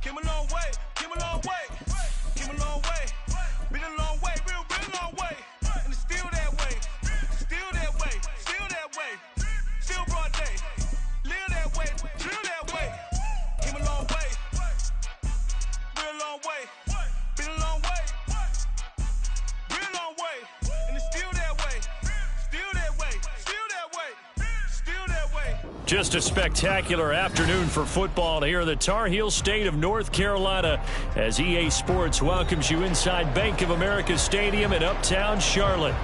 Came a long way, came a long way, came a long way. Been a long way, real long way. And it's still that way, still that way, still that way. Still broad day, live that way, drill that way. Came a long way, real long way. Been a long way, real long way. And it's still that way, still that way, still that way, still that way. Just a spectacular afternoon for football here in the Tar Heel state of North Carolina as EA Sports welcomes you inside Bank of America Stadium in Uptown Charlotte.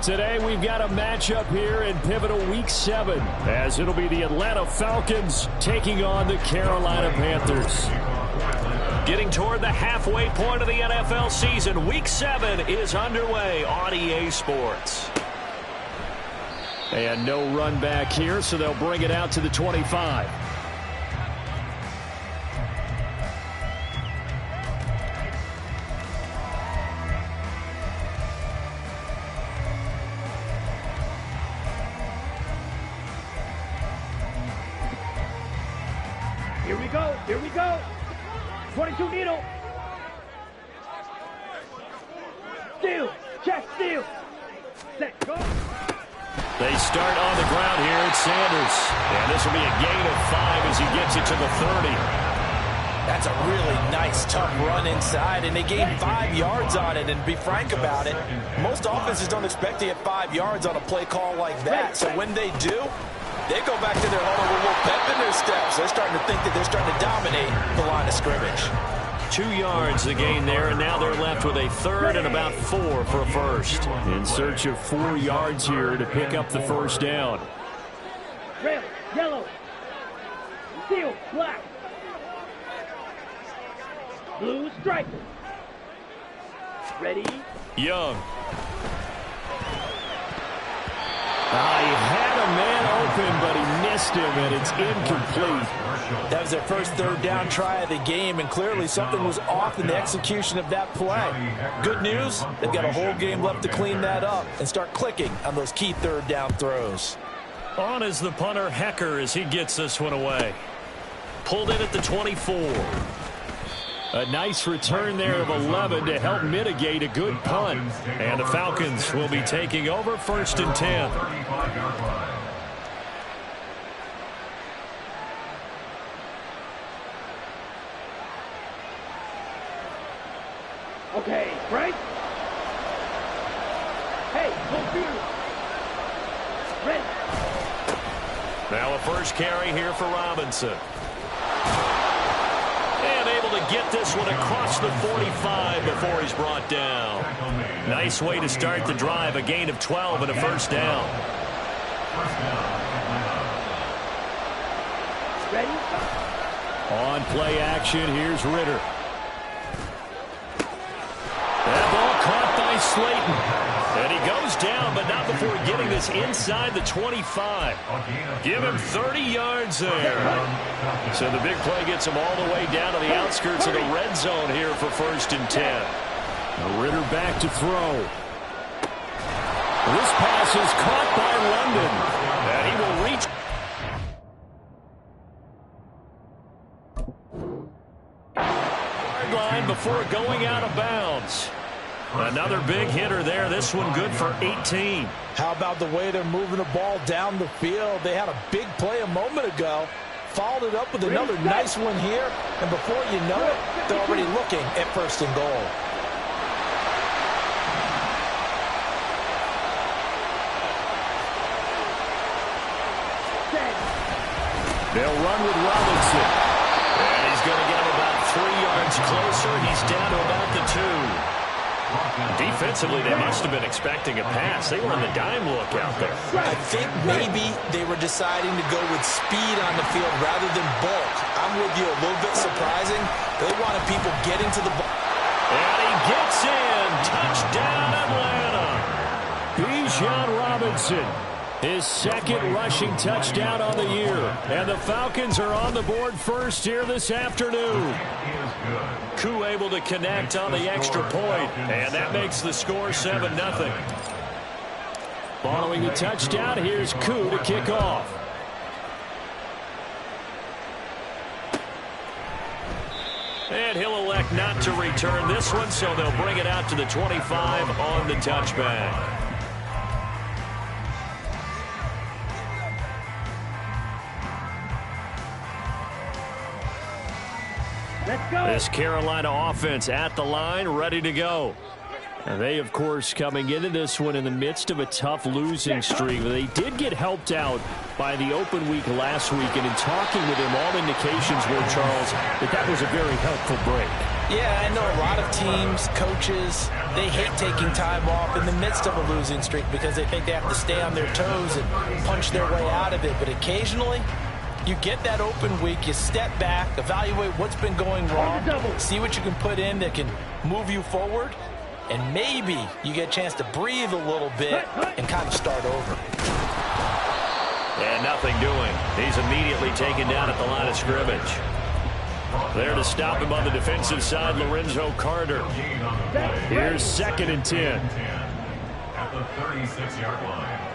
Today we've got a matchup here in pivotal Week 7 as it'll be the Atlanta Falcons taking on the Carolina Panthers. Getting toward the halfway point of the NFL season, Week 7 is underway on EA Sports. And no run back here, so they'll bring it out to the 25. Here we go, here we go. 22 needle. Steal, check, steal. Set, go. They start on the ground here at Sanders. And this will be a gain of 5 as he gets it to the 30. That's a really nice, tough run inside, and they gained 5 yards on it. And to be frank about it, most offenses don't expect to get 5 yards on a play call like that. So when they do, they go back to their huddle with a little pep in their steps. They're starting to think that they're starting to dominate the line of scrimmage. 2 yards the gain there, and now they're left with a third and about 4 for a first. In search of 4 yards here to pick up the first down. Red, yellow, steel, black, blue stripe. Ready? Young. He had a man open, but he missed him, and it's incomplete. That was their first third down try of the game, and clearly something was off in the execution of that play. Good news, they've got a whole game left to clean that up and start clicking on those key third down throws. On is the punter, Hecker, as he gets this one away. Pulled in at the 24. A nice return there of 11 to help mitigate a good punt. And the Falcons will be taking over 1st and 10. Okay, Frank. Hey, computer. Ready. Now a first carry here for Robinson. And able to get this one across the 45 before he's brought down. Nice way to start the drive, a gain of 12 and a first down. Ready? On play action, here's Ritter. That ball caught by Slayton. And he goes down, but not before getting this inside the 25. Give him 30 yards there. So the big play gets him all the way down to the outskirts of the red zone here for 1st and 10. Ritter back to throw. This pass is caught by London. And he will reach yard line before going out of bounds. Another big hitter there. This one good for 18. How about the way they're moving the ball down the field? They had a big play a moment ago. Followed it up with another nice one here. And before you know it, they're already looking at 1st and goal. They'll run with Robinson. And he's going to get him about 3 yards closer. He's down to about the 2. Defensively, they must have been expecting a pass. They were in the dime look out there. I think maybe they were deciding to go with speed on the field rather than bulk. I'm with you, a little bit surprising. They wanted people getting to the ball. And he gets in. Touchdown, Atlanta. Bijan Robinson, his 2nd rushing touchdown on the year. And the Falcons are on the board first here this afternoon. Koo able to connect on the extra point, and that makes the score 7-0. Following the touchdown, here's Koo to kick off. And he'll elect not to return this one, so they'll bring it out to the 25 on the touchback. Let's go. This Carolina offense at the line, ready to go. And they, of course, coming into this one in the midst of a tough losing streak. They did get helped out by the open week last week, and in talking with him, all indications were, Charles, that was a very helpful break. Yeah, I know a lot of teams, coaches, they hate taking time off in the midst of a losing streak because they think they have to stay on their toes and punch their way out of it. But occasionally, you get that open week, you step back, evaluate what's been going wrong, see what you can put in that can move you forward, and maybe you get a chance to breathe a little bit and kind of start over. And nothing doing. He's immediately taken down at the line of scrimmage. There to stop him on the defensive side, Lorenzo Carter. Here's 2nd and 10. At the 36-yard line.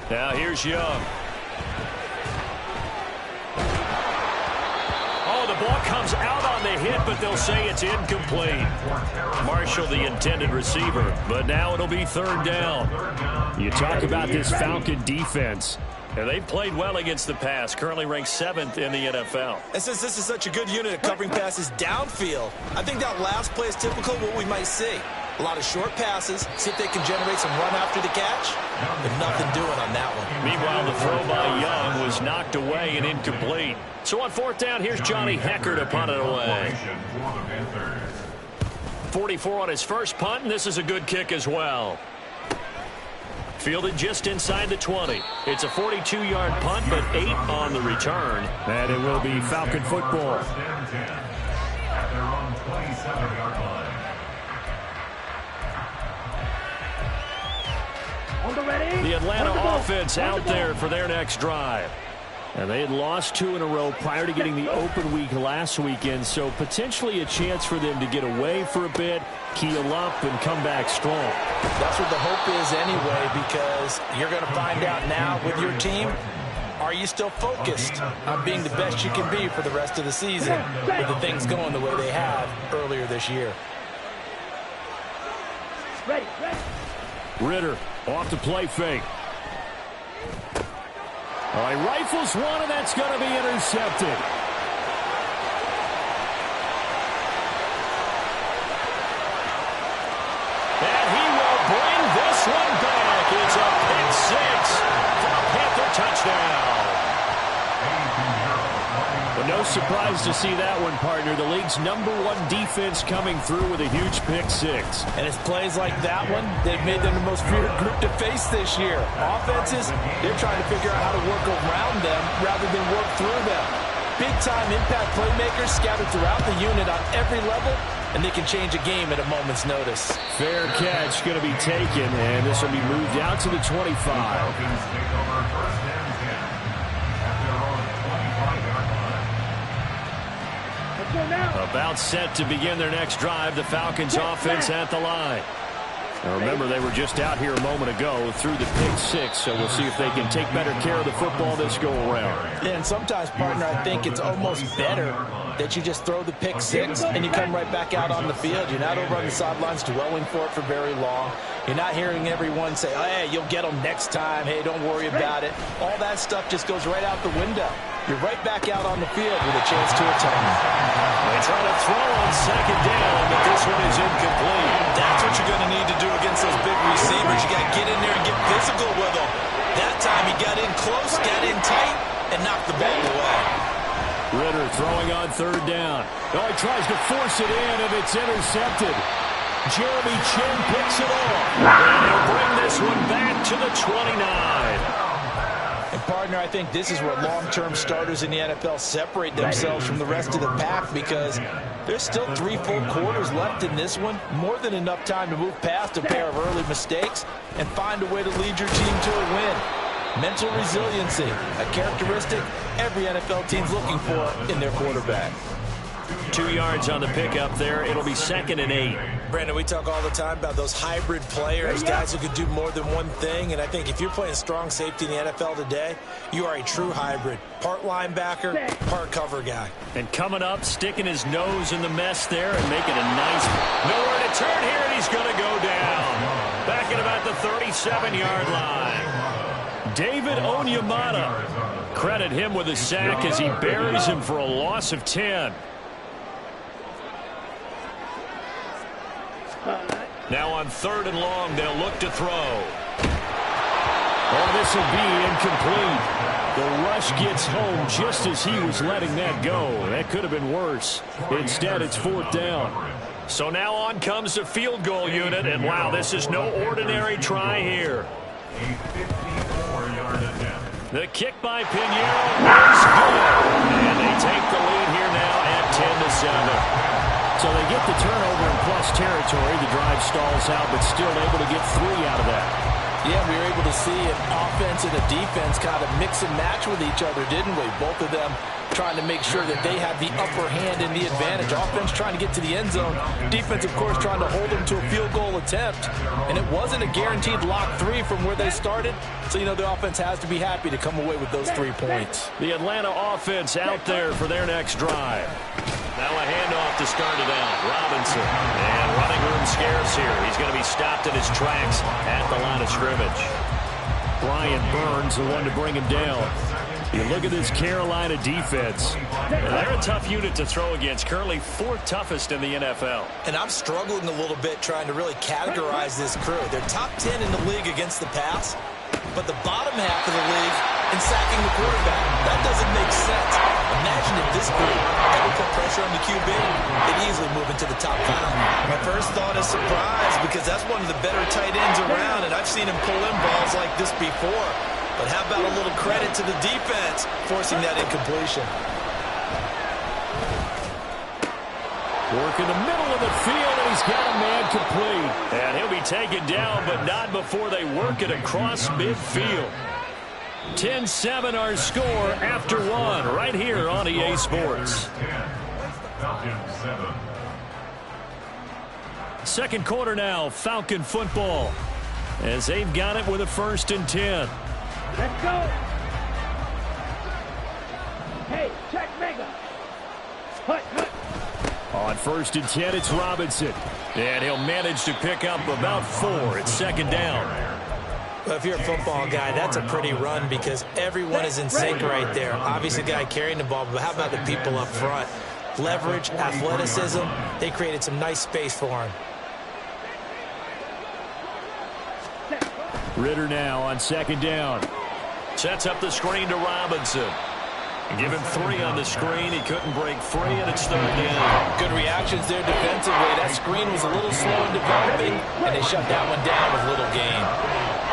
Now here's Young. Oh, the ball comes out on the hit, but they'll say it's incomplete. Marshall, the intended receiver, but now it'll be 3rd down. You talk about this Falcon defense. And they've played well against the pass, currently ranked 7th in the NFL. And since this is such a good unit of covering passes downfield, I think that last play is typical of what we might see. A lot of short passes, see if they can generate some run after the catch, but nothing doing on that one. Meanwhile, the throw by Young was knocked away and incomplete. So on 4th down, here's Johnny Hecker to punt it away. 44 on his first punt, and this is a good kick as well. Fielded just inside the 20. It's a 42-yard punt, but 8 on the return. And it will be Falcon football. At their own 27-yard line. The Atlanta offense out there for their next drive. And they had lost 2 in a row prior to getting the open week last weekend, so potentially a chance for them to get away for a bit, keel up, and come back strong. That's what the hope is anyway, because you're going to find out now with your team, are you still focused on being the best you can be for the rest of the season with the things going the way they have earlier this year? Ready. Ritter off the play fake. All right, rifles one, and that's going to be intercepted. And he will bring this one back. It's a pick 6 for a Panther touchdown. But no surprise to see that one, partner. The league's #1 defense coming through with a huge pick 6. And it's plays like that one, they've made them the most feared group to face this year. Offenses, they're trying to figure out how to work around them rather than work through them. Big-time impact playmakers scattered throughout the unit on every level, and they can change a game at a moment's notice. Fair catch going to be taken, and this will be moved out to the 25. Falcons take over 1st and 10. At their own 25-yard line. About set to begin their next drive, the Falcons offense at the line. Now remember, they were just out here a moment ago through the pick 6, so we'll see if they can take better care of the football this go around. Yeah, and sometimes, partner, I think it's almost better that you just throw the pick 6 and you come right back out on the field. You're not over on the sidelines dwelling for it for very long. You're not hearing everyone say, oh, hey, you'll get them next time. Hey, don't worry about it. All that stuff just goes right out the window. You're right back out on the field with a chance to atone. They try to throw on 2nd down, but this one is incomplete. That's what you're going to need to do against those big receivers. You got to get in there and get physical with them. That time he got in close, got in tight, and knocked the ball away. Ritter throwing on 3rd down. Oh, he tries to force it in, and it's intercepted. Jeremy Chinn picks it off. And they'll bring this one back to the 29. And, partner, I think this is where long-term starters in the NFL separate themselves from the rest of the pack, because there's still 3 full quarters left in this one. More than enough time to move past a pair of early mistakes and find a way to lead your team to a win. Mental resiliency, a characteristic every NFL team's looking for in their quarterback. 2 yards on the pickup there. It'll be 2nd and 8. Brandon, we talk all the time about those hybrid players, guys who could do more than one thing. And I think if you're playing strong safety in the NFL today, you are a true hybrid. Part linebacker, part cover guy. And coming up, sticking his nose in the mess there and making a nice nowhere to turn here, and he's going to go down. Back at about the 37-yard line. David Onyemata. Credit him with a sack as he buries him for a loss of 10. Now on 3rd and long, they'll look to throw. Oh, this will be incomplete. The rush gets home just as he was letting that go. That could have been worse. Instead, it's 4th down. So now on comes the field goal unit, and wow, this is no ordinary try here. A 54-yard attempt. The kick by Pinheiro is good. And they take the lead here now at 10-7. So they get the turnover in plus territory. The drive stalls out, but still able to get 3 out of that. Yeah, we were able to see an offense and a defense kind of mix and match with each other, didn't we? Both of them trying to make sure that they have the upper hand and the advantage. Offense trying to get to the end zone. Defense, of course, trying to hold them to a field goal attempt. And it wasn't a guaranteed lock 3 from where they started. So, the offense has to be happy to come away with those 3 points. The Atlanta offense out there for their next drive. Now a handoff to start it out. Robinson. And running room scarce here. He's going to be stopped in his tracks at the line of scrimmage. Brian Burns, the one to bring him down. You look at this Carolina defense. They're a tough unit to throw against. Currently 4th toughest in the NFL. And I'm struggling a little bit trying to really categorize this crew. They're top 10 in the league against the pass, but the bottom half of the league in sacking the quarterback. That doesn't make sense. Imagine if this group ever put pressure on the QB, they'd easily move into the top 5. My first thought is surprise, because that's one of the better tight ends around, and I've seen him pull in balls like this before. But how about a little credit to the defense forcing that incompletion? Work in the middle of the field, and he's got a man complete. And he'll be taken down, but not before they work it across midfield. 10-7 our score after 1 right here on EA Sports. Falcons 7. Second quarter now, Falcon football, as they've got it with a 1st and 10. Let's go. Hey, check mega. Hut, hut. On 1st and 10, it's Robinson. And he'll manage to pick up about 4. It's 2nd down. Well, if you're a football guy, that's a pretty run because everyone is in sync right there. Obviously, the guy carrying the ball, but how about the people up front? Leverage, athleticism, they created some nice space for him. Ritter now on 2nd down. Sets up the screen to Robinson. Give him 3 on the screen. He couldn't break free, and it's 3rd down. Good reactions there defensively. That screen was a little slow in developing, and they shut that one down with little gain.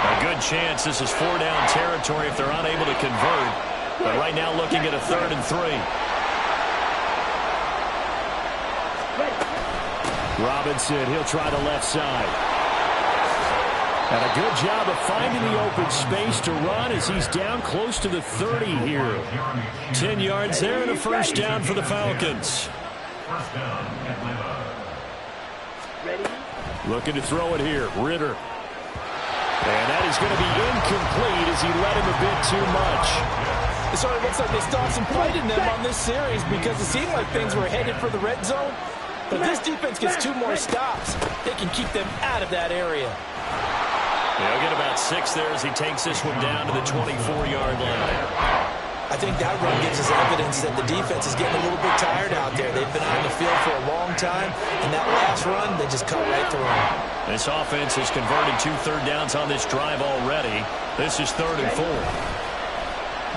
A good chance this is 4-down territory if they're unable to convert. But right now looking at a 3rd and 3. Robinson, he'll try the left side. And a good job of finding the open space to run as he's down close to the 30 here. 10 yards there and a 1st down for the Falcons. 1st down, Atlanta. Looking to throw it here, Ritter. And that is going to be incomplete as he led him a bit too much. It sort of looks like they stopped some fight in them on this series because it seemed like things were headed for the red zone. But if this defense gets 2 more stops, they can keep them out of that area. He'll get about 6 there as he takes this one down to the 24-yard line. I think that run gives us evidence that the defense is getting a little bit tired out there. They've been on the field for a long time, and that last run, they just cut right through them. This offense has converted 2 third downs on this drive already. This is 3rd and 4.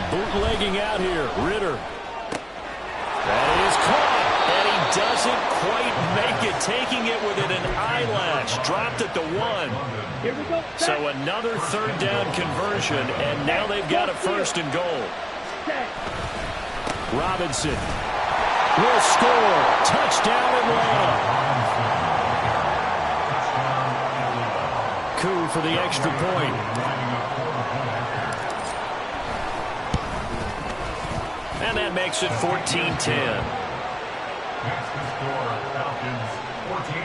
Bootlegging out here, Ritter. That is caught, and he doesn't quite make it, taking it within an eyelash. Dropped at the 1. Here we go. So another 3rd down conversion, and now they've got a 1st and goal. Robinson will score. Touchdown Atlanta. Coup for the extra point. And that makes it 14-10. That's the score. Falcons 14,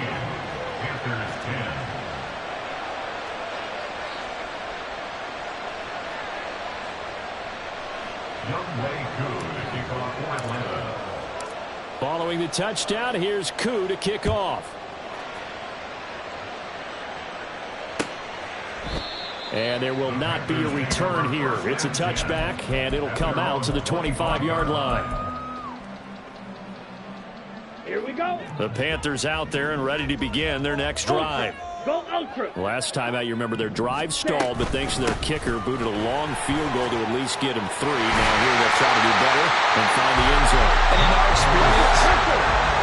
Panthers 10. Younghoe Koo to kick off for Atlanta. Following the touchdown, here's Koo to kick off. And there will not be a return here. It's a touchback, and it'll come out to the 25-yard line. Here we go. The Panthers out there and ready to begin their next drive. Go Ultra. Last time out, you remember their drive stalled, but thanks to their kicker, booted a long field goal to at least get him 3. Now here they'll try to do better and find the end zone. And in our experience,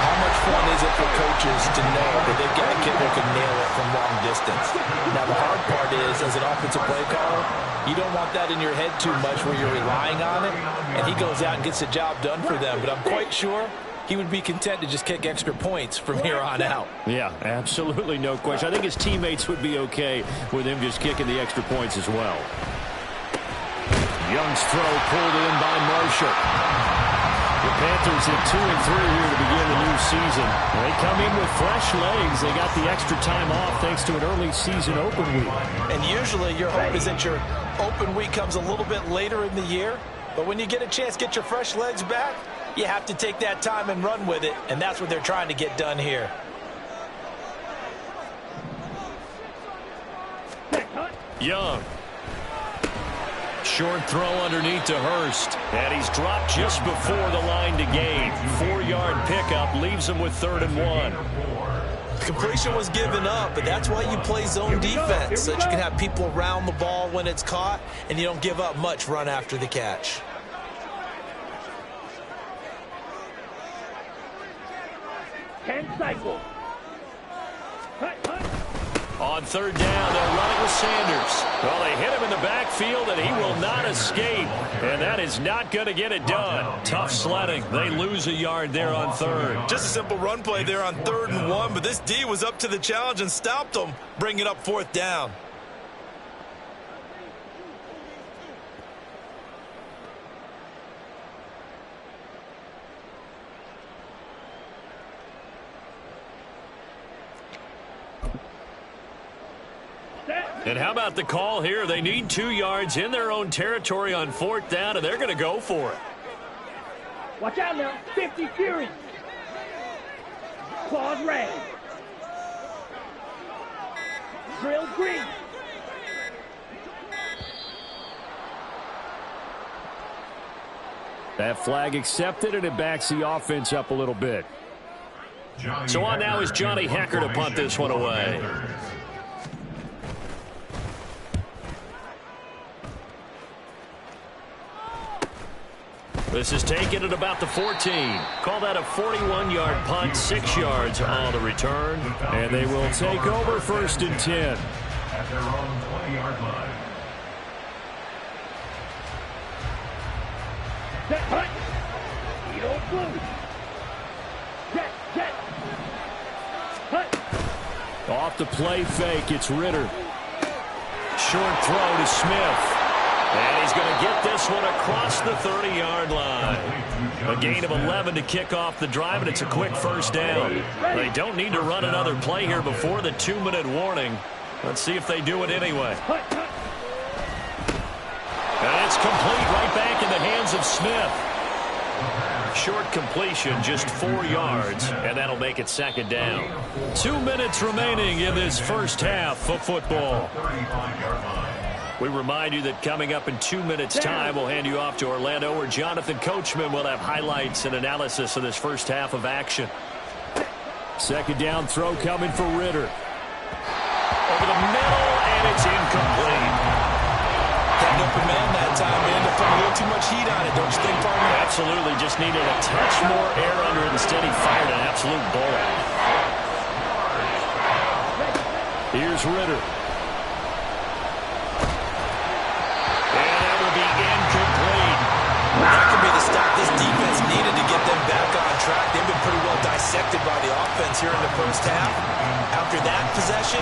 how much fun is it for coaches to know that they've got a kid that can nail it from long distance? Now, the hard part is, as an offensive play caller, you don't want that in your head too much where you're relying on it, and he goes out and gets the job done for them. But I'm quite sure he would be content to just kick extra points from here on out. Yeah, absolutely no question. I think his teammates would be okay with him just kicking the extra points as well. Young's throw pulled in by Marshall. The Panthers at 2-3 here to begin the new season. They come in with fresh legs. They got the extra time off thanks to an early season open week. And usually your hope is that your open week comes a little bit later in the year. But when you get a chance to get your fresh legs back, you have to take that time and run with it, and that's what they're trying to get done here. Young. Short throw underneath to Hurst. And he's dropped just before the line to gain. 4-yard pickup leaves him with 3rd and 1. Completion was given up, but that's why you play zone defense, so that you can have people around the ball when it's caught, and you don't give up much run after the catch. Cycle. On 3rd down, they'll run it with Sanders. Well, they hit him in the backfield, and he will not escape. And that is not going to get it done. Tough sledding. They lose a yard there on 3rd. Just a simple run play there on 3rd and 1, but this D was up to the challenge and stopped them, bringing up 4th down. And how about the call here? They need 2 yards in their own territory on 4th down, and they're going to go for it. Watch out now. 50 Fury. Claws red. Drill green. That flag accepted, and it backs the offense up a little bit. So on now is Johnny Hekker to punt this one away. This is taken at about the 14. Call that a 41-yard punt, 6 yards on the return. And they will take over 1st and 10. At their own 20-yard line. Jet hunt. Edo blue. Jet. Hunt. Off the play fake, it's Ritter. Short throw to Smith. And he's going to get this one across the 30-yard line. A gain of 11 to kick off the drive, and it's a quick 1st down. They don't need to run another play here before the 2-minute warning. Let's see if they do it anyway. And it's complete right back in the hands of Smith. Short completion, just 4 yards, and that'll make it 2nd down. 2 minutes remaining in this first half of football. We remind you that coming up in 2 minutes' time, we'll hand you off to Orlando, where Jonathan Coachman will have highlights and analysis of this first half of action. 2nd down throw coming for Ritter. Over the middle, and it's incomplete. Had an open man that time, and ended up putting a little too much heat on it, don't you think, partner? Absolutely, just needed a touch more air under it. Instead, he fired an absolute bullet. Here's Ritter. That could be the stop this defense needed to get them back on track. They've been pretty well dissected by the offense here in the first half. After that possession,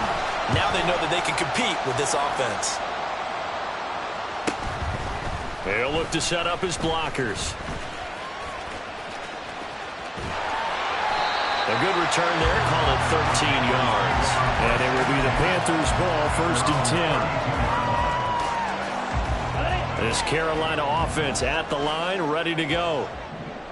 now they know that they can compete with this offense. They'll look to set up his blockers. A good return there, call it 13 yards. And it will be the Panthers' ball, 1st and 10. This Carolina offense at the line, ready to go.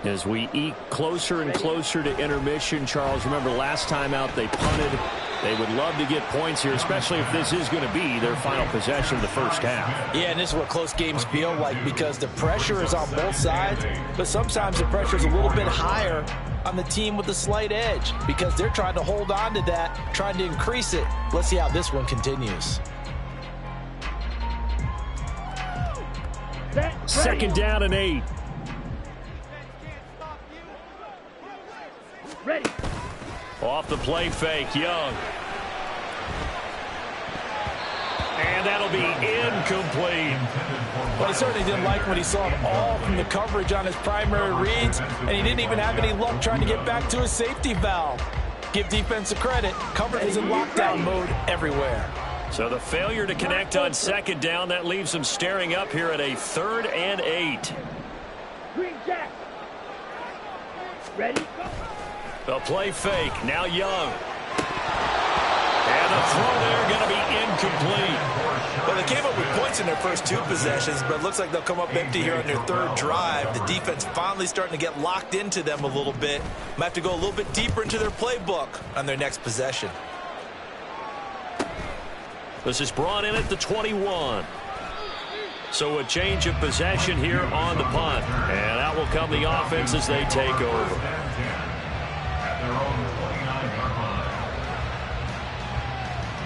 As we eke closer and closer to intermission, Charles, remember last time out they punted. They would love to get points here, especially if this is going to be their final possession of the first half. Yeah, and this is what close games feel like because the pressure is on both sides, but sometimes the pressure is a little bit higher on the team with the slight edge because they're trying to hold on to that, trying to increase it. Let's see how this one continues. Second down and 8. Ready. Off the play fake, Young. And that'll be incomplete. But he certainly didn't like what he saw all from the coverage on his primary reads, and he didn't even have any luck trying to get back to his safety valve. Give defense a credit. Cover is in lockdown mode everywhere. So the failure to connect on second down, that leaves them staring up here at a 3rd and 8. Green Jack. Ready. The play fake, now Young. And the throw there going to be incomplete. Well, they came up with points in their first 2 possessions, but it looks like they'll come up empty here on their 3rd drive. The defense finally starting to get locked into them a little bit. Might have to go a little bit deeper into their playbook on their next possession. This is brought in at the 21. So a change of possession here on the punt. And out will come the offense as they take over.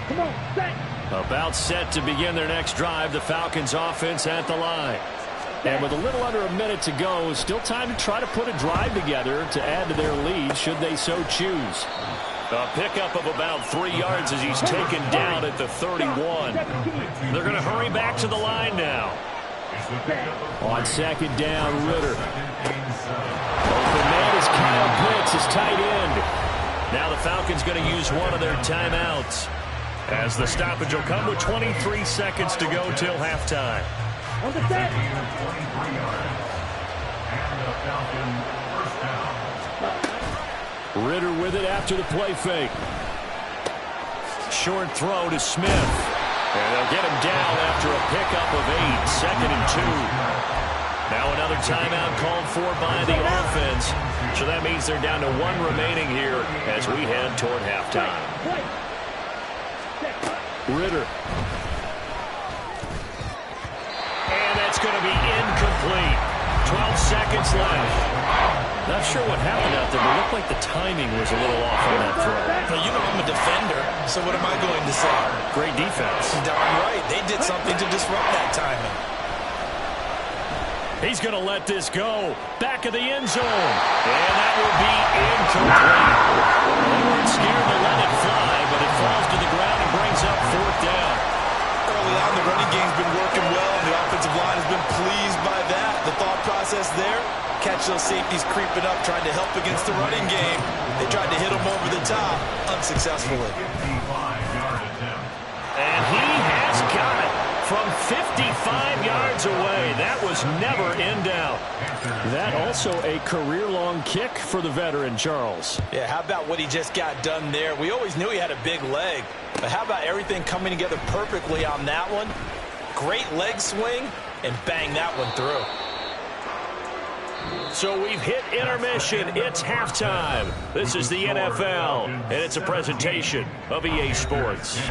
Come on, set. About set to begin their next drive, the Falcons offense at the line. And with a little under a minute to go, still time to try to put a drive together to add to their lead should they so choose. A pickup of about 3 yards as he's taken down at the 31. They're going to hurry back to the line now. On second down, Ritter. Open man is Kyle Pitts, his tight end. Now the Falcons going to use one of their timeouts, as the stoppage will come with 23 seconds to go till halftime. On the set. Ritter with it after the play fake. Short throw to Smith. And they'll get him down after a pickup of 8. 2nd and 2. Now another timeout called for by the offense. So that means they're down to 1 remaining here as we head toward halftime. Ritter. And that's going to be incomplete. 12 seconds left. Not sure what happened out there, but it looked like the timing was a little off on that throw. Now, you know I'm a defender, so what am I going to say? Great defense. Darn right. They did something to disrupt that timing. He's going to let this go. Back of the end zone. And that will be incomplete. They weren't scared to let it fly, but it falls to the ground and brings up 4th down. Early on, the running game's been working well, and the offensive line has been pleased by that. The thought process there, catch those safeties creeping up, trying to help against the running game. They tried to hit them over the top, unsuccessfully. And he has got it from 55 yards away. That was never in doubt. That also a career-long kick for the veteran, Charles. Yeah, how about what he just got done there? We always knew he had a big leg, but how about everything coming together perfectly on that one? Great leg swing, and bang that one through. So we've hit intermission. It's halftime. This is the NFL, and it's a presentation of EA Sports.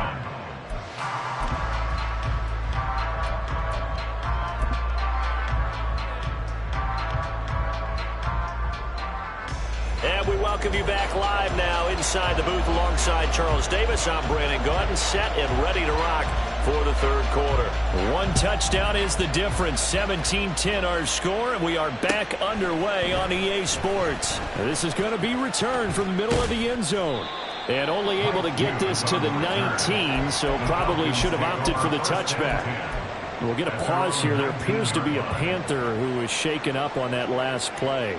And we welcome you back live now inside the booth alongside Charles Davis. I'm Brandon Gaudin, set and ready to rock for the 3rd quarter. 1 touchdown is the difference. 17-10 our score, and we are back underway on EA Sports. This is going to be returned from the middle of the end zone. And only able to get this to the 19, so probably should have opted for the touchback. We'll get a pause here. There appears to be a Panther who is shaken up on that last play.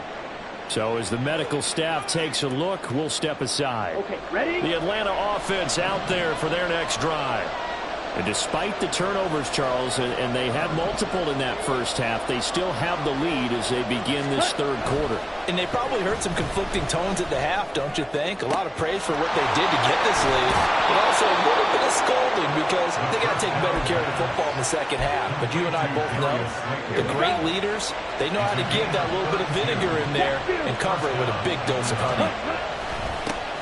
So as the medical staff takes a look, we'll step aside. Okay, ready? The Atlanta offense out there for their next drive. And despite the turnovers, Charles, and they had multiple in that first half, they still have the lead as they begin this third quarter. And they probably heard some conflicting tones at the half, don't you think? A lot of praise for what they did to get this lead, but also a little bit of scolding because they got to take better care of the football in the second half. But you and I both know the great leaders, they know how to give that little bit of vinegar in there and cover it with a big dose of honey.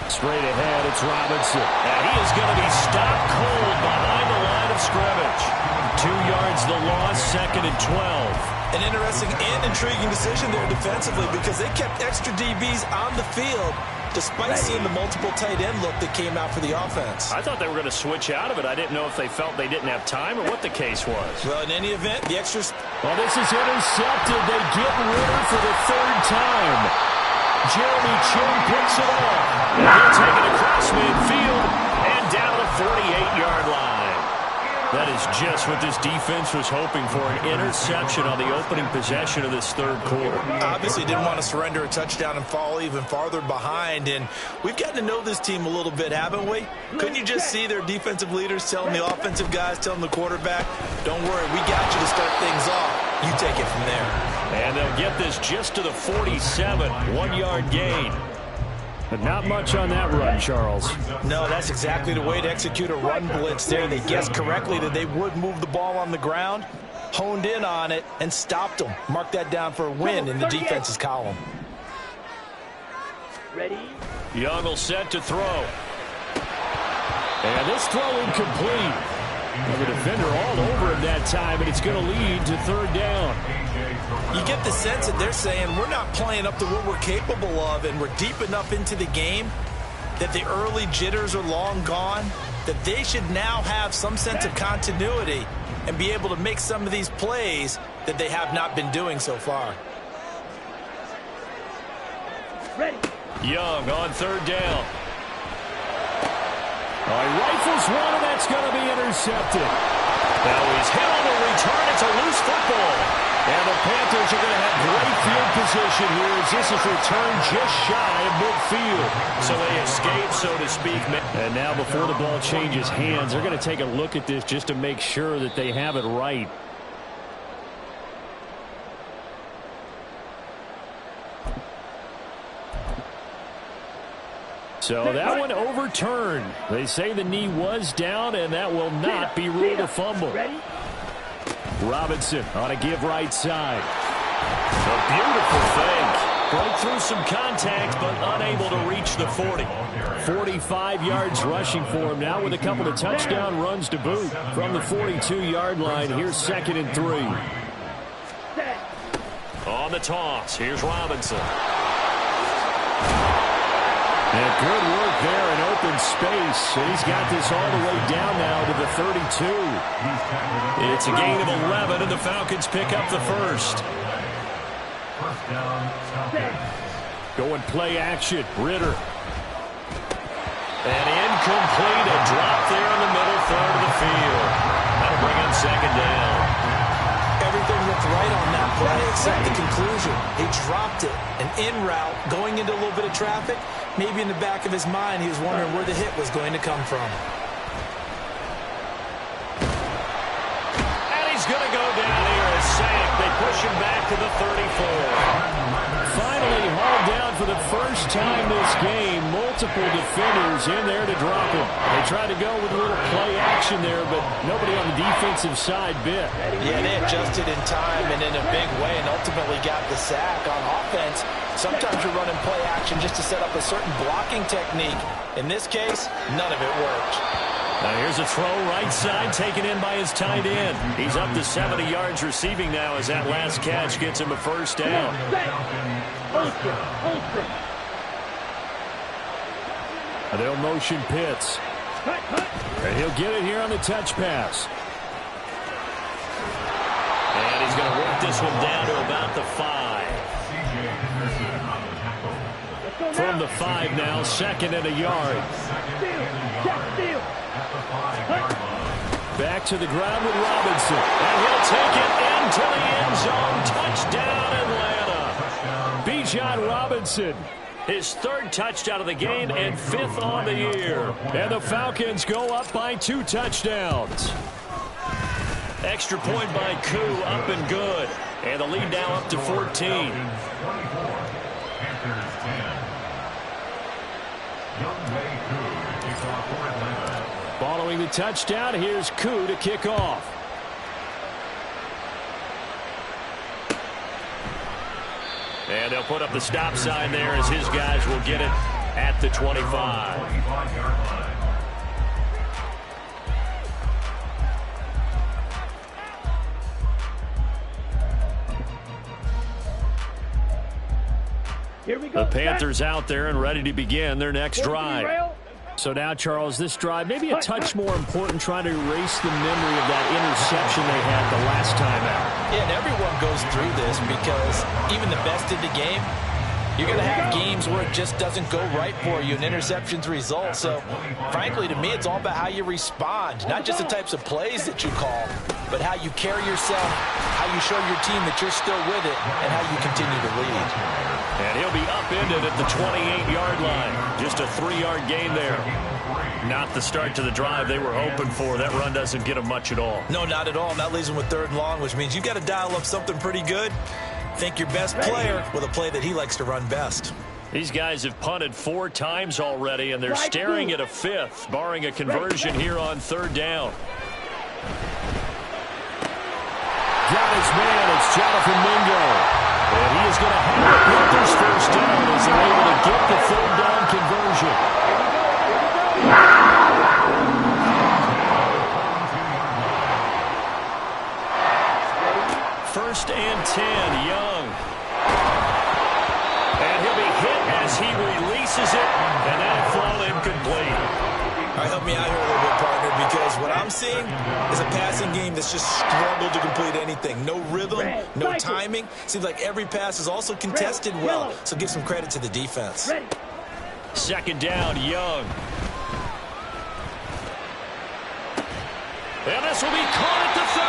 Straight ahead, it's Robinson. And he is going to be stopped cold behind the line of scrimmage. 2 yards the loss, 2nd and 12. An interesting and intriguing decision there defensively because they kept extra DBs on the field despite seeing the multiple tight end look that came out for the offense. I thought they were going to switch out of it. I didn't know if they felt they didn't have time or what the case was. Well, in any event, the extras... Well, this is intercepted. They get Ritter for the 3rd time. Jeremy Chin picks it off. He'll take it across midfield and down the 48-yard line. That is just what this defense was hoping for, an interception on the opening possession of this third quarter. Obviously didn't want to surrender a touchdown and fall even farther behind, and we've gotten to know this team a little bit, haven't we? Couldn't you just see their defensive leaders telling the offensive guys, telling the quarterback, don't worry, we got you to start things off. You take it from there. And they'll get this just to the 47, 1-yard gain. But not much on that run, Charles. No, that's exactly the way to execute a run blitz there. They guessed correctly that they would move the ball on the ground, honed in on it, and stopped them. Mark that down for a win in the defense's column. Ready? Young will set to throw. And this throw incomplete. The defender all over him that time, and it's going to lead to 3rd down. You get the sense that they're saying we're not playing up to what we're capable of, and we're deep enough into the game that the early jitters are long gone, that they should now have some sense of continuity and be able to make some of these plays that they have not been doing so far. Ready? Young on 3rd down. He rifles one, and that's going to be intercepted. Now he's hit on the return. It's a loose football. And the Panthers are going to have great field position here as this is returned just shy of midfield. So they escape, so to speak. And now before the ball changes hands, they're going to take a look at this just to make sure that they have it right. So that one overturned. They say the knee was down, and that will not be ruled a fumble. Robinson on a give right side. A beautiful fake. Broke through some contact, but unable to reach the 40. 45 yards rushing for him now with a couple of touchdown runs to boot. From the 42-yard line, here's 2nd and 3. On the toss, here's Robinson. And good work there in open space. And he's got this all the way down now to the 32. It's a gain of 11, and the Falcons pick up the 1st. Going play action, Ritter. And incomplete, a drop there in the middle 3rd of the field. That'll bring him 2nd down. Everything looked right on that play except the conclusion. He dropped it, an in route, going into a little bit of traffic. Maybe in the back of his mind, he was wondering where the hit was going to come from. And he's going to go down here as sacked. They push him back to the 34. Finally hauled down for the first time this game. Multiple defenders in there to drop him. They tried to go with a little play action there, but nobody on the defensive side bit. Yeah, they adjusted in time and in a big way and ultimately got the sack on offense. Sometimes you're running play action just to set up a certain blocking technique. In this case, none of it worked. Now here's a throw right side taken in by his tight end. He's up to 70 yards receiving now as that last catch gets him a 1st down. They'll motion Pitts. And he'll get it here on the touch pass. And he's going to work this one down to about the 5. From the 5 now, 2nd and a yard. Back to the ground with Robinson. And he'll take it into the end zone. Touchdown, Atlanta. Bijan Robinson His third touchdown of the game and 5th on the year. And the Falcons go up by 2 touchdowns. Extra point by Koo, up and good. And the lead now up to 14. Following the touchdown, here's Koo to kick off. And they'll put up the stop sign there as his guys will get it at the 25. Here we go. The Panthers out there and ready to begin their next drive. So now, Charles, this drive maybe a touch more important, trying to erase the memory of that interception they had the last time out. Yeah, and everyone goes through this because even the best in the game, you're going to have games where it just doesn't go right for you, and interceptions result. So, frankly, to me, it's all about how you respond, not just the types of plays that you call, but how you carry yourself, how you show your team that you're still with it, and how you continue to lead. And he'll be upended at the 28-yard line. Just a 3-yard gain there. Not the start to the drive they were hoping for. That run doesn't get them much at all. No, not at all. And that leaves them with 3rd and long, which means you've got to dial up something pretty good. Think your best player with a play that he likes to run best. These guys have punted 4 times already, and they're staring at a 5th, barring a conversion here on 3rd down. Got his man. It's Jonathan Mingo. And he is going to have the Panthers first down as they're able to get the 3rd down conversion. First and 10, Young. And he'll be hit as he releases it, and that'll fall incomplete. All right, help me out here a little bit, partner, because what I'm seeing is a passing game that's just struggled to complete anything. No rhythm, no timing. Seems like every pass is also contested well, so give some credit to the defense. 2nd down, Young. And this will be caught at the 30.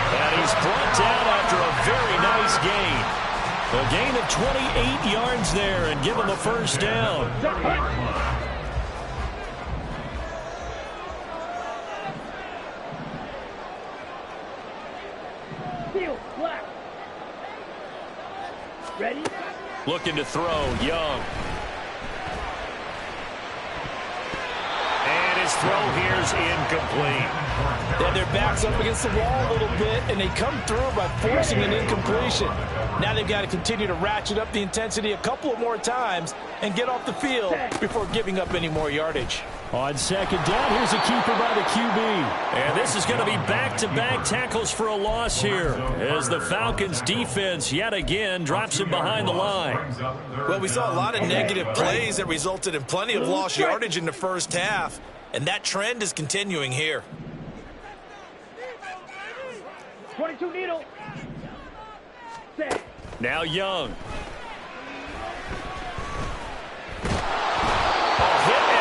And he's brought down after a very nice gain. A gain of 28 yards there and give him the first down. Ready? Looking to throw, Young. And his throw here's incomplete. Then their back's up against the wall a little bit, and they come through by forcing an incompletion. Now they've got to continue to ratchet up the intensity a couple of more times and get off the field before giving up any more yardage. On 2nd down, here's a keeper by the QB. And this is going to be back-to-back tackles for a loss here as the Falcons defense yet again drops him behind the line. Well, we saw a lot of negative plays that resulted in plenty of lost yardage in the first half, and that trend is continuing here. 22 needle. Set. Now Young.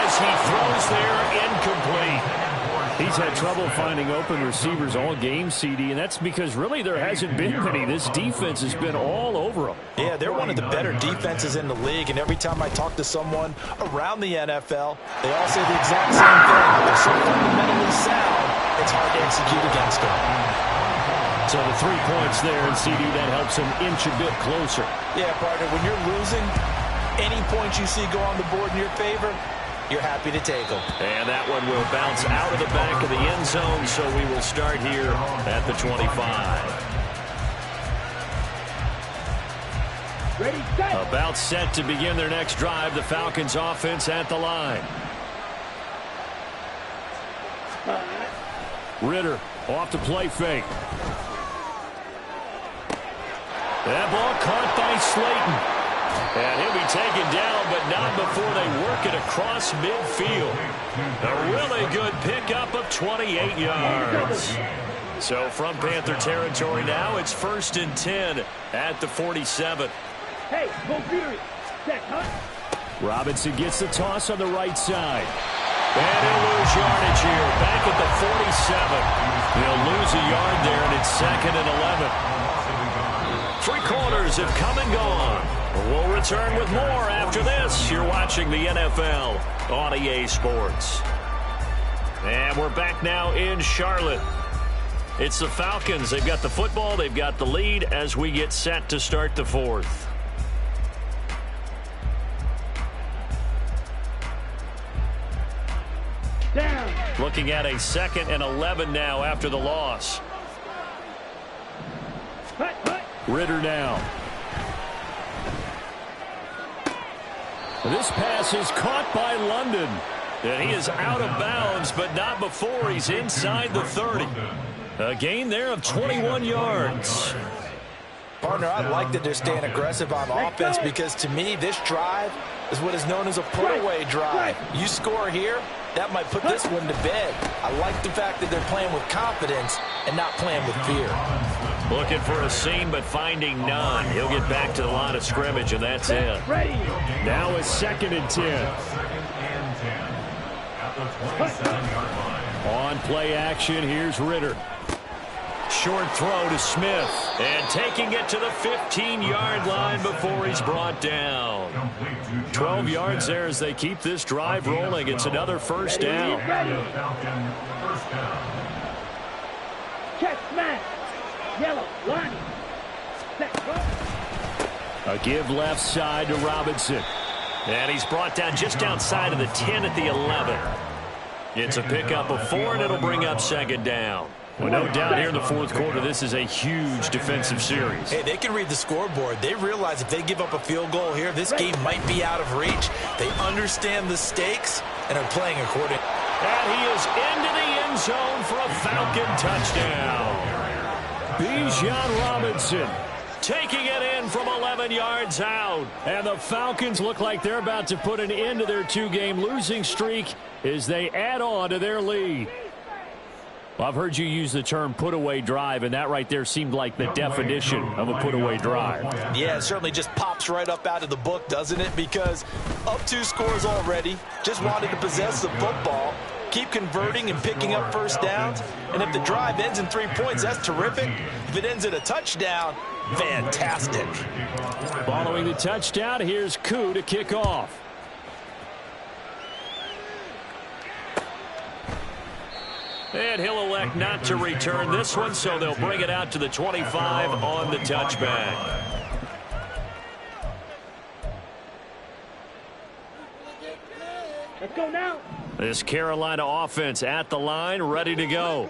He throws there, incomplete. He's had trouble finding open receivers all game, CD, and that's because really there hasn't been many. This defense has been all over them. Yeah, they're one of the better defenses in the league, and every time I talk to someone around the NFL, they all say the exact same thing. They're so fundamentally sound, it's hard to execute against them. So the 3 points there, and CD, that helps him inch a bit closer. Yeah, partner, when you're losing, any points you see go on the board in your favor, you're happy to take them. And that one will bounce out of the back of the end zone, so we will start here at the 25. Ready, set. About set to begin their next drive, the Falcons offense at the line. Ritter off to play fake. That ball caught by Slayton. And he'll be taken down, but not before they work it across midfield. A really good pickup of 28 yards. So from Panther territory now, it's 1st and 10 at the 47. Hey, go Fury. Set, huh? Robinson gets the toss on the right side. And he'll lose yardage here. Back at the 47. He'll lose a yard there, and it's 2nd and 11. 3 quarters have come and gone. We'll return with more after this. You're watching the NFL on EA Sports. And we're back now in Charlotte. It's the Falcons. They've got the football. They've got the lead as we get set to start the fourth. Down. Looking at a 2nd and 11 now after the loss. Ritter now. This pass is caught by London. And he is out of bounds, but not before he's inside the 30. A gain there of 21 yards. Partner, I like that they're staying aggressive on offense because to me, this drive is what is known as a put-away drive. You score here, that might put this one to bed. I like the fact that they're playing with confidence and not playing with fear. Looking for a seam, but finding none. He'll get back to the line of scrimmage, and that's it. Now a 2nd and 10. On play action, here's Ritter. Short throw to Smith. And taking it to the 15-yard line before he's brought down. 12 yards there as they keep this drive rolling. It's another first down. Check, smash. Yellow, line. A give left side to Robinson. And he's brought down just outside of the 10 at the 11. It's a pickup of 4, and it'll bring up 2nd down. Well, no doubt here in the fourth quarter, this is a huge defensive series. Hey, they can read the scoreboard. They realize if they give up a field goal here, this game might be out of reach. They understand the stakes and are playing accordingly. And he is into the end zone for a Falcon touchdown. Bijan Robinson taking it in from 11 yards out. And the Falcons look like they're about to put an end to their 2-game losing streak as they add on to their lead. Well, I've heard you use the term put-away drive, and that right there seemed like the definition of a put-away drive. Yeah, it certainly just pops right up out of the book, doesn't it? Because up 2 scores already, just wanted to possess the football, keep converting and picking up first downs, and if the drive ends in 3 points, that's terrific. If it ends in a touchdown, fantastic. Following the touchdown, here's Koo to kick off. And he'll elect not to return this one, so they'll bring it out to the 25 on the touchback. Let's go now. This Carolina offense at the line, ready to go.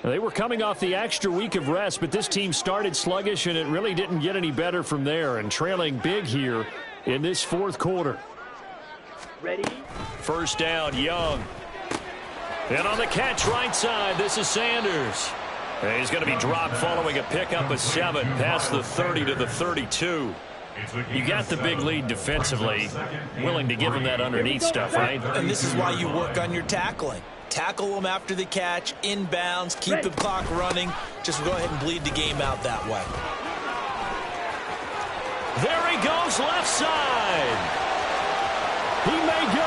They were coming off the extra week of rest, but this team started sluggish, and it really didn't get any better from there, and trailing big here in this fourth quarter. Ready? First down, Young. And on the catch right side, this is Sanders. And he's going to be dropped following a pickup of 7 past the 30 to the 32. You got the big lead defensively, willing to give him that underneath stuff, right? And this is why you work on your tackling. Tackle them after the catch, inbounds, keep the clock running. Just go ahead and bleed the game out that way. There he goes, left side. He may go.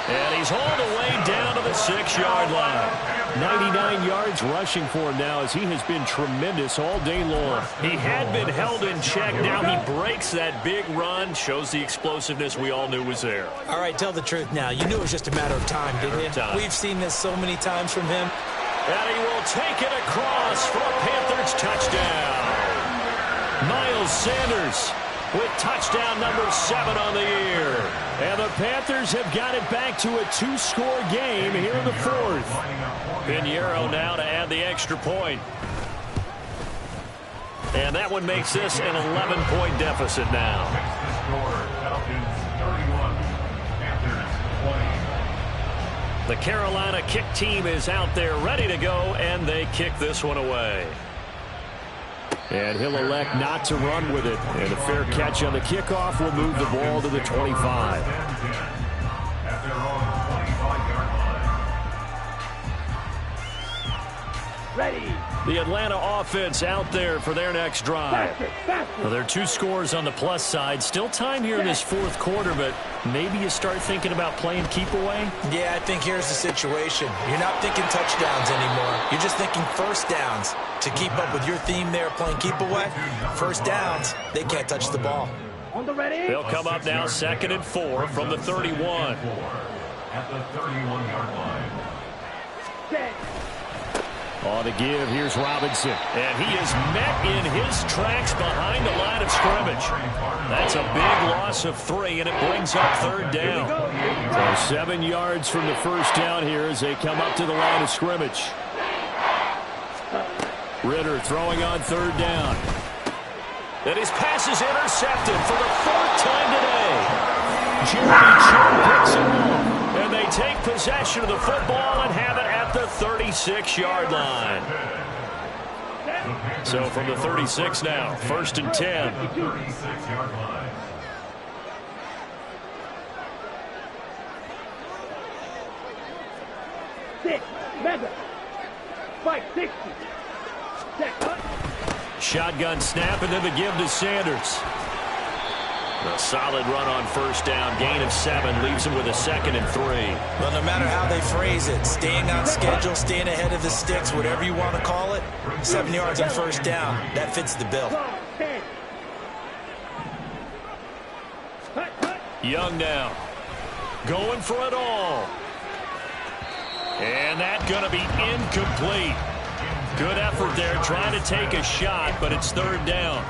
And he's hauled away down to the 6-yard line. 99 yards rushing for him now as he has been tremendous all day long. He had been held in check. Now he breaks that big run. Shows the explosiveness we all knew was there. All right, tell the truth now. You knew it was just a matter of time, didn't you? We've seen this so many times from him. And he will take it across for a Panthers touchdown. Miles Sanders with touchdown number 7 on the year. And the Panthers have got it back to a 2-score game here in the fourth. Pinheiro now to add the extra point. And that one makes this an 11-point deficit now. The Carolina kick team is out there ready to go, and they kick this one away. And he'll elect not to run with it. And a fair catch on the kickoff will move the ball to the 25. Ready. The Atlanta offense out there for their next drive. Well, there are 2 scores on the plus side. Still time here in this fourth quarter, but maybe you start thinking about playing keep away? Yeah, I think here's the situation. You're not thinking touchdowns anymore. You're just thinking first downs. To keep up with your theme there, playing keep away, first downs, they can't touch the ball. On the ready. They'll come up now 2nd and 4 from the 31. At the 31-yard line. Set. On the give, here's Robinson. And he is met in his tracks behind the line of scrimmage. That's a big loss of 3, and it brings up 3rd down. So 7 yards from the first down here as they come up to the line of scrimmage. Ritter throwing on 3rd down. And his pass is intercepted for the 4th time today. Jeremy Chinn picks it off. And they take possession of the football and have it at the 36-yard line. So from the 36 now, 1st and 10. 36-yard line. Six. Mega. 560. Set. Cut. Shotgun snap and then the give to Sanders. A solid run on 1st down. Gain of 7 leaves him with a 2nd and 3. Well, no matter how they phrase it, staying on schedule, staying ahead of the sticks, whatever you want to call it, 7 yards on 1st down, that fits the bill. Young now. Going for it all. And that's going to be incomplete. Good effort there trying to take a shot, but it's 3rd down.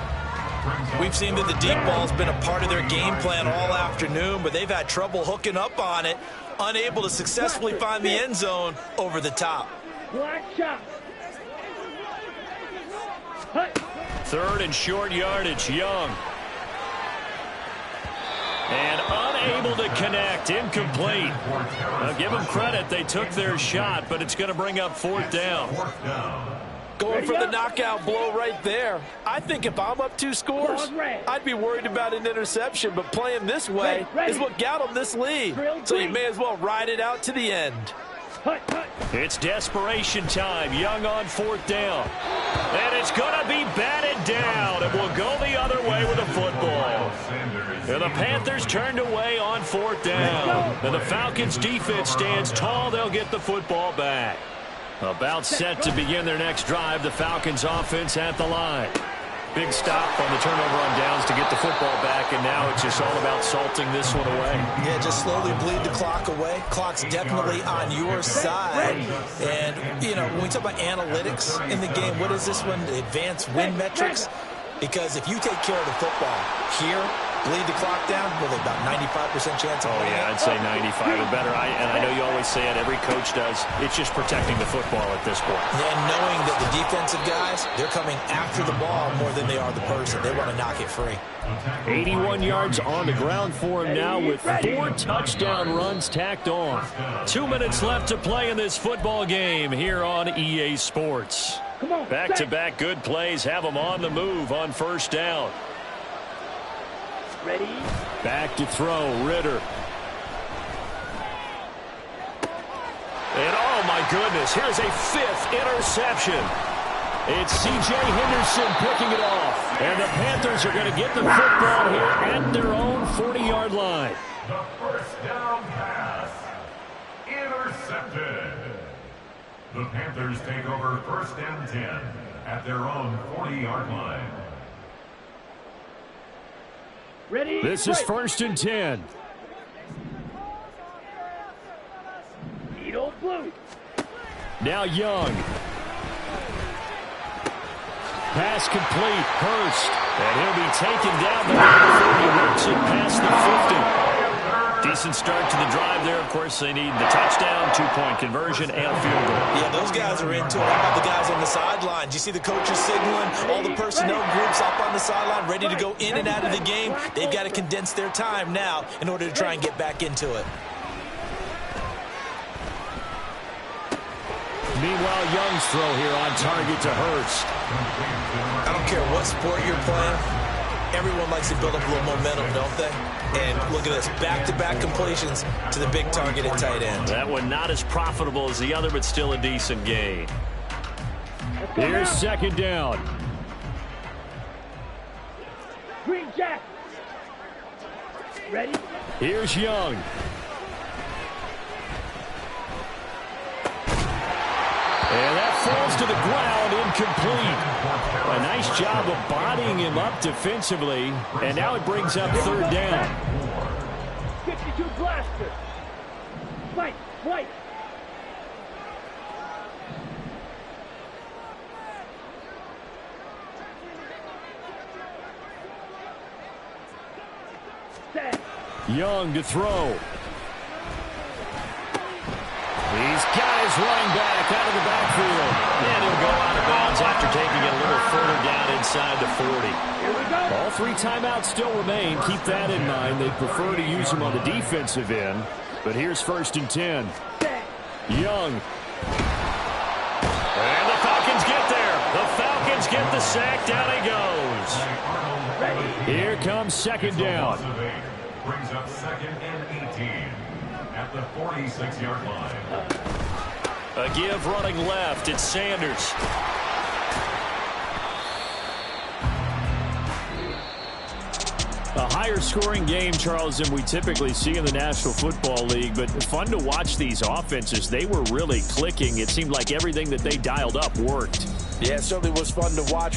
We've seen that the deep ball's been a part of their game plan all afternoon, but they've had trouble hooking up on it, unable to successfully find the end zone over the top. Black shot. 3rd and short yardage, Young. And unable to connect, incomplete. Now give them credit, they took their shot, but it's going to bring up 4th down. Going for the knockout blow right there. I think if I'm up 2 scores, I'd be worried about an interception, but playing this way is what got them this lead. So you may as well ride it out to the end. It's desperation time. Young on 4th down. And it's going to be batted down. It will go the other way with the football. And the Panthers turned away on 4th down. And the Falcons defense stands tall. They'll get the football back. About set to begin their next drive. The Falcons offense at the line. Big stop on the turnover on downs to get the football back, and now it's just all about salting this one away. Yeah, just slowly bleed the clock away. Clock's definitely on your side. And, you know, when we talk about analytics in the game, what is this one? The advanced win metrics? Because if you take care of the football here, bleed the clock down, with about 95% chance of winning. Yeah, I'd say 95 or better. And I know you always say it, every coach does. It's just protecting the football at this point. And knowing that the defensive guys, they're coming after the ball more than they are the person. They want to knock it free. 81 yards on the ground for him now with 4 touchdown runs tacked on. 2 minutes left to play in this football game here on EA Sports. Back-to-back good plays have them on the move on 1st down. Ready. Back to throw, Ritter. And oh my goodness, here's a 5th interception. It's C.J. Henderson picking it off. And the Panthers are going to get the football here at their own 40-yard line. The 1st down pass. Intercepted. The Panthers take over 1st and 10 at their own 40-yard line. Ready. This is 1st and 10. Needle blue. Now Young. Pass complete. Hurst. And he'll be taken down there. He works it past the 50. Decent start to the drive there. Of course, they need the touchdown, 2-point conversion, and a field goal. Yeah, those guys are into it. How about the guys on the sidelines? You see the coaches signaling, all the personnel groups up on the sideline, ready to go in and out of the game. They've got to condense their time now in order to try and get back into it. Meanwhile, Young's throw here on target to Hurst. I don't care what sport you're playing. Everyone likes to build up a little momentum, don't they? And look at this, back-to-back completions to the big target at tight end. That one not as profitable as the other, but still a decent gain. Here's 2nd down. Green Jack. Ready. Here's Young. And that falls to the ground, incomplete. A nice job of bodying him up defensively, and now it brings up third down. 52 blaster. Fight. Young to throw. He's got his running back out of the backfield. And he'll go out of bounds after taking it a little further down inside the 40. Here we go. All 3 timeouts still remain. Keep that in mind. They prefer to use them on the defensive end. But here's 1st and 10. Young. And the Falcons get there. The Falcons get the sack. Down he goes. Here comes 2nd down. Brings up 2nd and 18 at the 46-yard line. A give running left. It's Sanders. A higher scoring game, Charles, than we typically see in the National Football League, but fun to watch these offenses. They were really clicking. It seemed like everything that they dialed up worked. Yeah, it certainly was fun to watch from